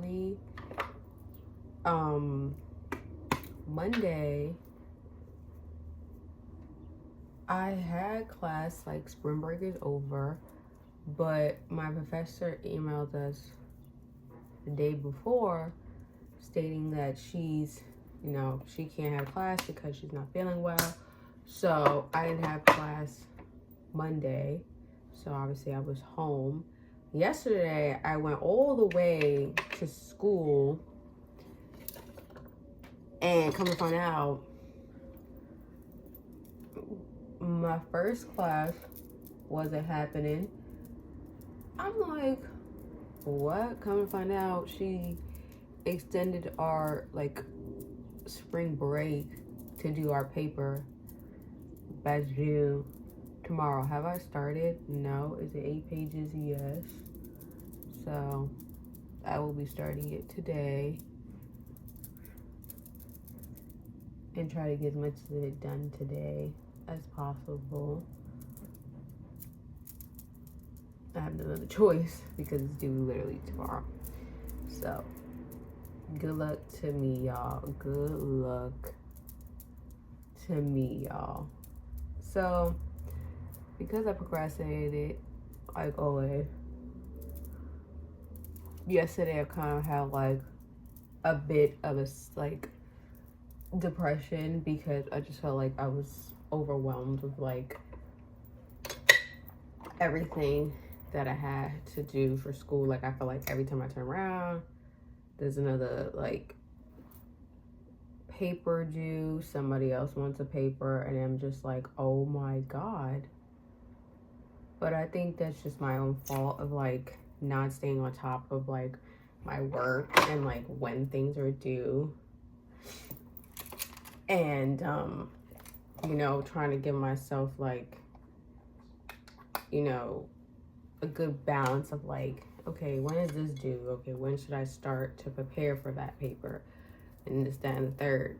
recently. Monday, I had class, like spring break is over, but my professor emailed us the day before stating that she's, she can't have class because she's not feeling well. So I didn't have class Monday. So obviously I was home. Yesterday, I went all the way to school, and come to find out, my first class wasn't happening. I'm like, what? Come to find out, she extended our spring break to do our paper. That's due tomorrow. Have I started? No. Is it 8 pages? Yes. So I will be starting it today and try to get as much of it done today as possible. I have no other choice because it's due literally tomorrow. So good luck to me, y'all. Good luck to me, y'all. So because I procrastinated like always, yesterday I kind of had like a bit of a depression because I just felt like I was overwhelmed with like everything that I had to do for school. Like I feel like every time I turn around, there's another like paper due, somebody else wants a paper, and I'm just like, oh my god. But I think that's just my own fault of like not staying on top of like my work and like when things are due, and trying to give myself like a good balance of like, okay, when is this due? Okay, when should I start to prepare for that paper? And this, that, and the third.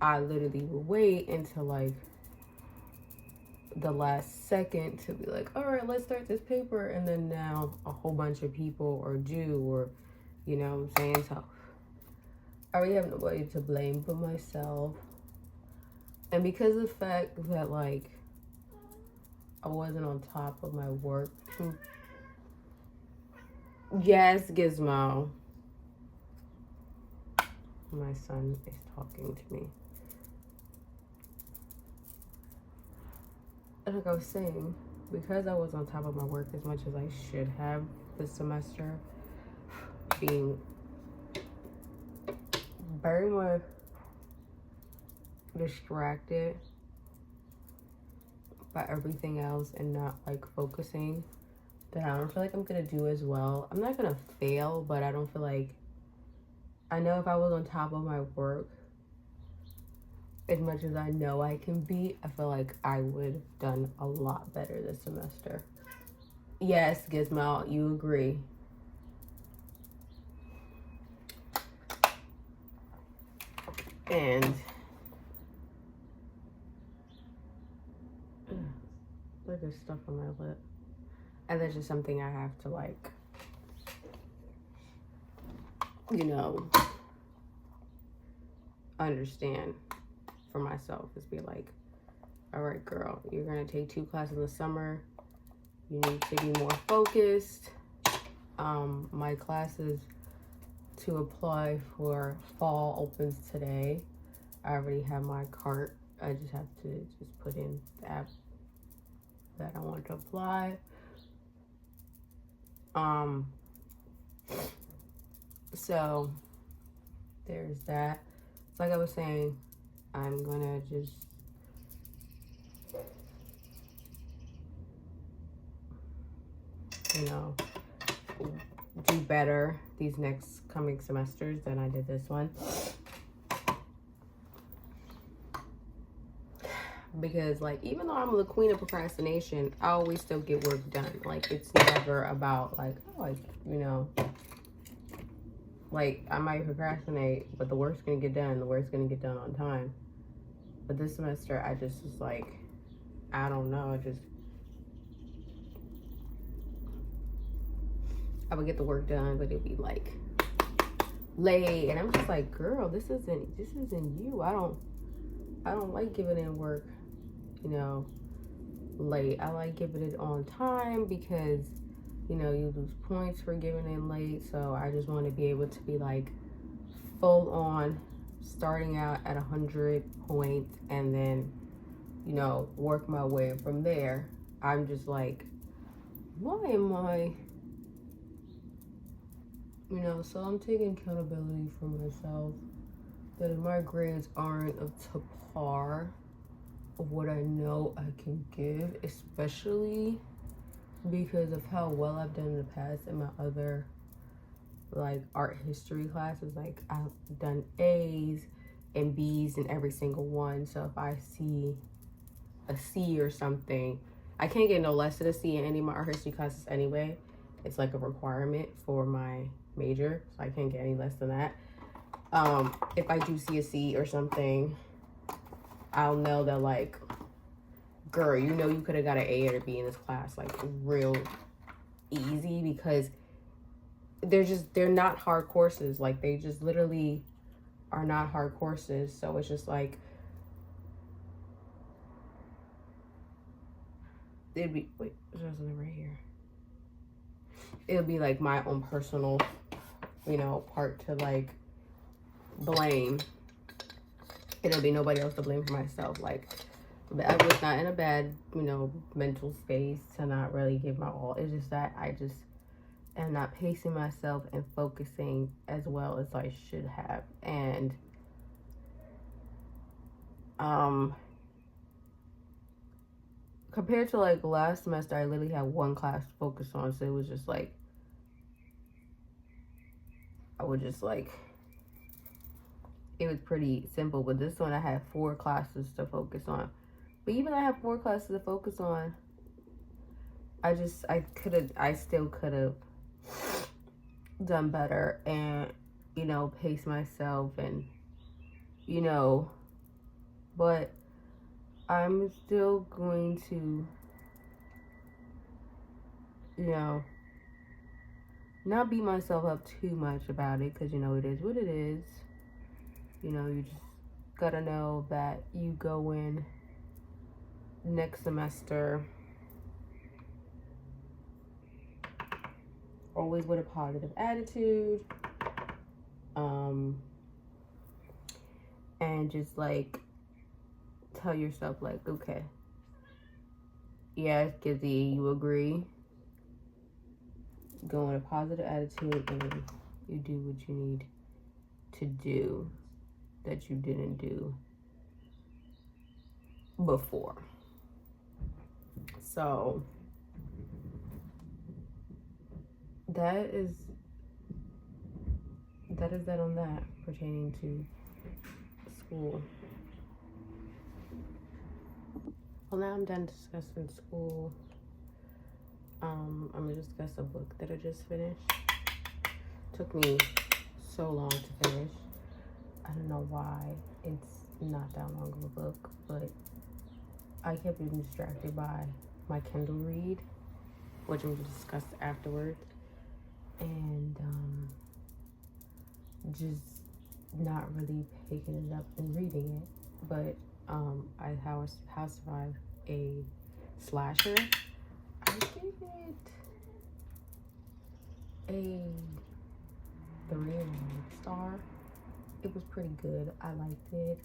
I literally would wait until like the last second to be like, all right, let's start this paper. And then now a whole bunch of people are due, or, you know what I'm saying? So I really have nobody to blame but myself. And because of the fact that like I wasn't on top of my work. Yes, Gizmo. My son is talking to me. Like I was saying, because I was on top of my work as much as I should have this semester, being very much distracted by everything else and not like focusing, that I don't feel like I'm gonna do as well. I'm not gonna fail, but I don't feel like, I know if I was on top of my work as much as I know I can be, I feel like I would have done a lot better this semester. Yes, Gizmo, you agree. And look, there's stuff on my lip. And that's just something I have to like, understand for myself, is be like, all right, girl, you're gonna take 2 classes in the summer. You need to be more focused. My classes to apply for fall opens today. I already have my cart. I just have to just put in the app that I want to apply. So there's that. Like I was saying, I'm gonna just do better these next coming semesters than I did this one. Because like, even though I'm the queen of procrastination, I always still get work done. Like, it's never about like, oh, like I might procrastinate, but the work's gonna get done. The work's gonna get done on time. But this semester, I just was like, I don't know. I would get the work done, but it'd be like late, and I'm just like, girl, this isn't you. I don't like giving in work, you know, late. I like giving it on time because, you know, you lose points for giving in late. So I just want to be able to be like full on, starting out at 100 points and then, you know, work my way from there. I'm just like, why am I, you know, so I'm taking accountability for myself that if my grades aren't up to par of what I know I can give, especially because of how well I've done in the past in my other like art history classes. Like I've done A's and B's in every single one. So if I see a C or something, I can't get no less than a C in any of my art history classes anyway. It's like a requirement for my major, so I can't get any less than that. If I do see a C or something, I'll know that like, girl, you know, you could have got an A or a B in this class, like real easy, because they're not hard courses. Like they just literally are not hard courses. So it's just like, it'd be, wait, there's something right here. It'll be like my own personal, you know, part to like blame. It'll be nobody else to blame for myself. Like, I was not in a bad, you know, mental space to not really give my all. It's just that I just am not pacing myself and focusing as well as I should have. And compared to like last semester, I literally had one class to focus on. So it was just like, I would just like, it was pretty simple. But this one I had 4 classes to focus on. But even I have 4 classes to focus on, I still could have done better and, you know, pace myself and, you know, but I'm still going to, you know, not beat myself up too much about it, because, you know, it is what it is. You know, you just gotta know that you go in next semester always with a positive attitude, and just like tell yourself like, okay, yes, Kizzy, you agree, go in a positive attitude and you do what you need to do that you didn't do before. So that is that on that pertaining to school. Well, now I'm done discussing school. I'm gonna discuss a book that I just finished. Took me so long to finish. I don't know why. It's not that long of a book, but I kept being distracted by my Kindle read, which I'm gonna discuss afterwards, and just not really picking it up and reading it. But How Survive a Slasher, I gave it a 3.5 stars. It was pretty good. I liked it.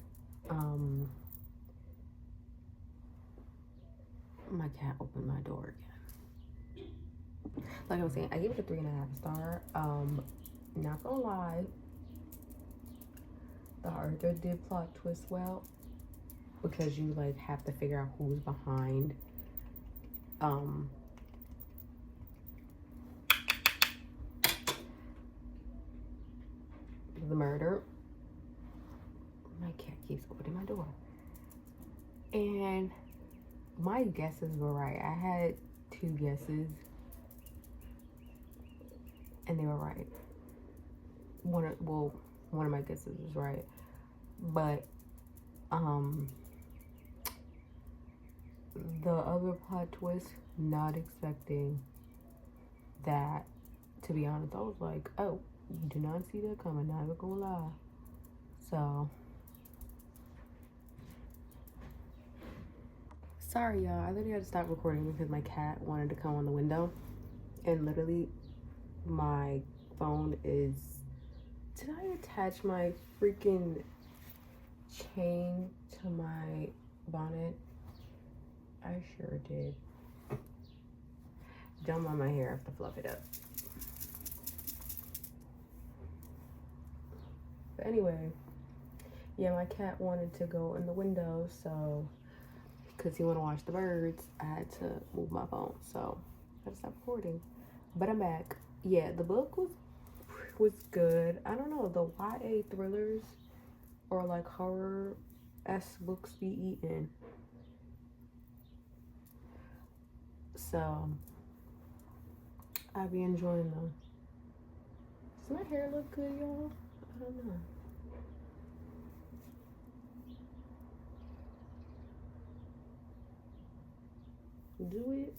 My cat opened my door again. Like I was saying, I gave it a 3.5 star. Not gonna lie, the author did plot twist well, because you like have to figure out who's behind the murder. My cat keeps opening my door. And my guesses were right. I had 2 guesses and they were right. One of my guesses was right, but the other plot twist, not expecting that. To be honest, I was like, oh, You do not see that coming, not even gonna lie. So, sorry y'all, I literally had to stop recording because my cat wanted to come on the window. And literally, my phone is... Did I attach my freaking chain to my bonnet? I sure did. Don't mind my hair, I have to fluff it up. But anyway, yeah, my cat wanted to go in the window, so because he wanted to watch the birds, I had to move my phone, so I had to stop recording. But I'm back. Yeah, the book was good. I don't know, the YA thrillers or like horror-esque books be eating. So I be enjoying them. Does my hair look good, y'all? I don't know. Do it?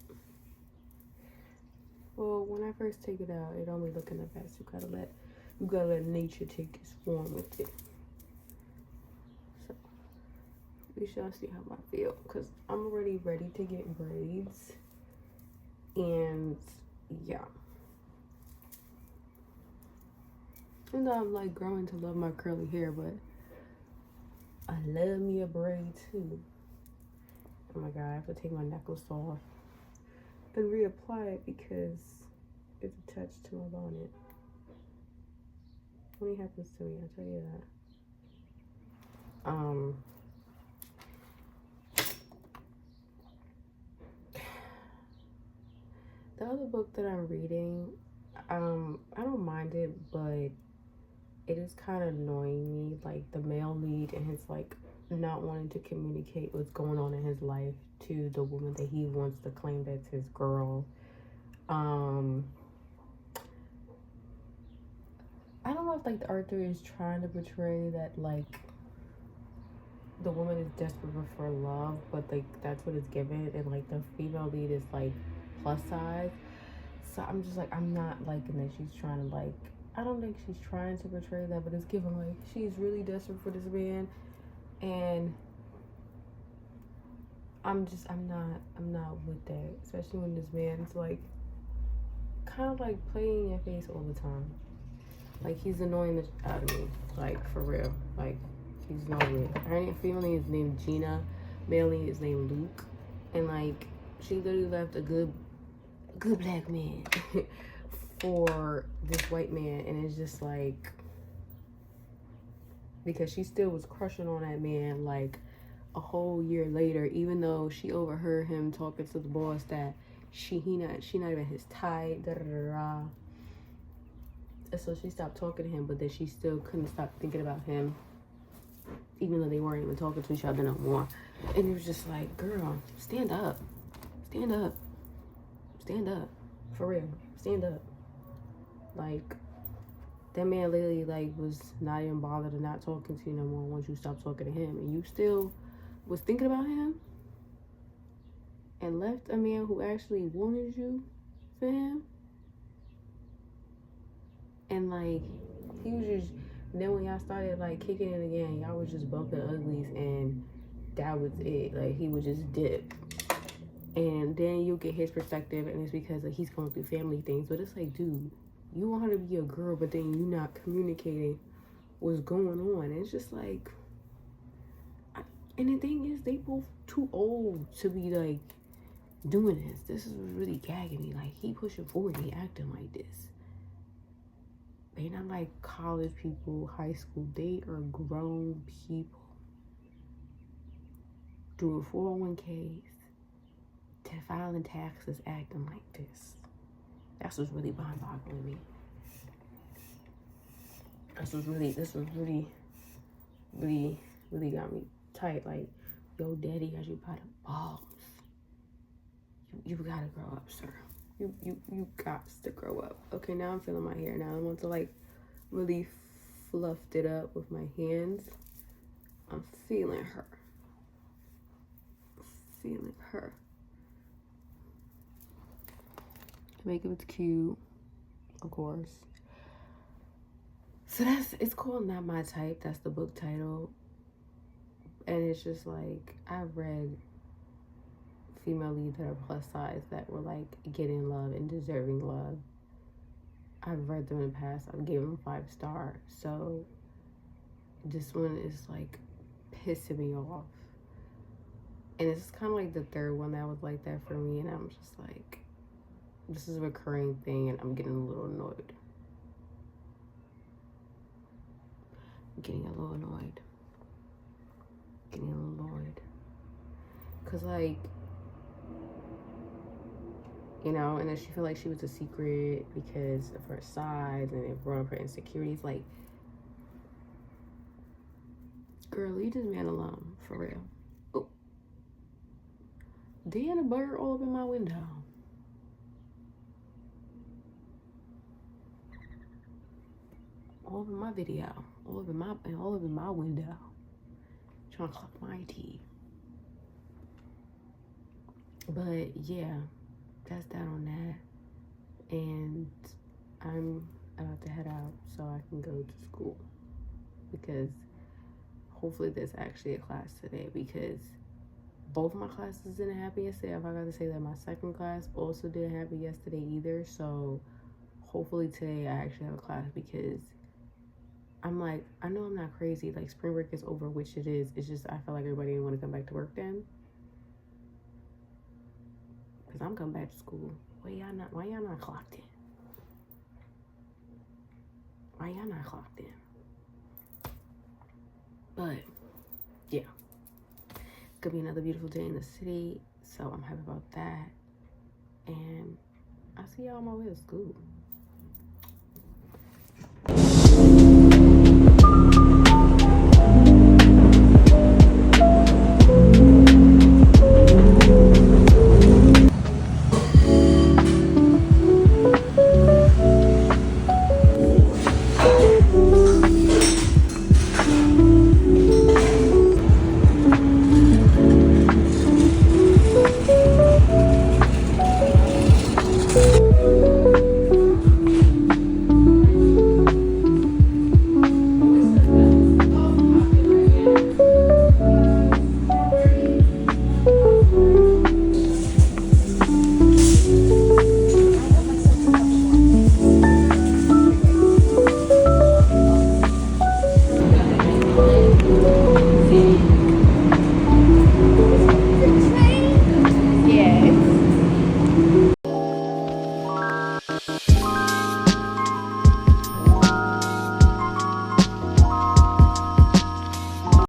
Well, when I first take it out, it only looking the best. You gotta let nature take its form with it. So we shall see how I feel, because I'm already ready to get braids. And yeah. And I'm like growing to love my curly hair, but I love me a braid too. Oh my god, I have to take my necklace off and reapply it because it's attached to my bonnet. Only happens to me, I'll tell you that. The other book that I'm reading, I don't mind it, but it is kind of annoying me, like the male lead and his like not wanting to communicate what's going on in his life to the woman that he wants to claim that's his girl. I don't know if like the author is trying to portray that like the woman is desperate for love, but like that's what it's given, and like the female lead is like plus size. So I'm just like, I'm not liking that she's trying to like, I don't think she's trying to portray that, but it's given like she's really desperate for this man, and I'm not with that, especially when this man's like kind of like playing in your face all the time. Like he's annoying the shit out of me, like for real. Like he's annoying. Her female name is named Gina, male name is named Luke, and like she literally left a good black man for this white man, and it's just like, because she still was crushing on that man like a whole year later, even though she overheard him talking to the boss that she not even his type, da da da da. And so she stopped talking to him, but then she still couldn't stop thinking about him, even though they weren't even talking to each other no more. And it was just like, girl, stand up, stand up, stand up, for real, stand up. Like that man literally like was not even bothered and not talking to you no more once you stopped talking to him, and you still was thinking about him and left a man who actually wanted you for him. And like he was just, then when y'all started like kicking it again, y'all was just bumping uglies, and that was it. Like he would just dip, and then you'll get his perspective, and it's because like he's going through family things. But it's like, dude, you want her to be a girl, but then you not communicating what's going on. And it's just like, and the thing is, they both too old to be like doing this. This is really gagging me. Like he pushing 40, acting like this. They not like college people, high school. They are grown people doing 401ks, to filing taxes, acting like this. That's what's really mind-boggling me. This was really got me tight. Like, yo, daddy got you by the balls. You gotta grow up, sir. You got to grow up. Okay, now I'm feeling my hair. Now I want to like really fluffed it up with my hands. I'm feeling her. Feeling her. Makeup is cute, of course. So it's called Not My Type. That's the book title. And it's just like, I've read female leads that are plus size that were like getting love and deserving love. I've read them in the past. I've given them 5-star. So this one is like pissing me off. And it's kind of like the third one that was like that for me. And I'm just like, this is a recurring thing and I'm getting a little annoyed. Getting a little annoyed. Cause like, you know, and then she felt like she was a secret because of her size and it brought up her insecurities. Like, girl, leave this man alone, for real. Oh, Dan a bird all up in my window. All over my video, all over my window. Trying to clock my tea. But yeah, that's that on that. And I'm about to head out so I can go to school, because hopefully there's actually a class today, because both of my classes didn't happen yesterday. I forgot to say that my second class also didn't happen yesterday either. So hopefully today I actually have a class, because I'm like, I know I'm not crazy. Like, spring break is over, which it is. It's just I feel like everybody didn't want to come back to work then. Because I'm coming back to school. Why y'all not clocked in? Why y'all not clocked in? But, yeah. Could be another beautiful day in the city. So I'm happy about that. And I'll see y'all on my way to school.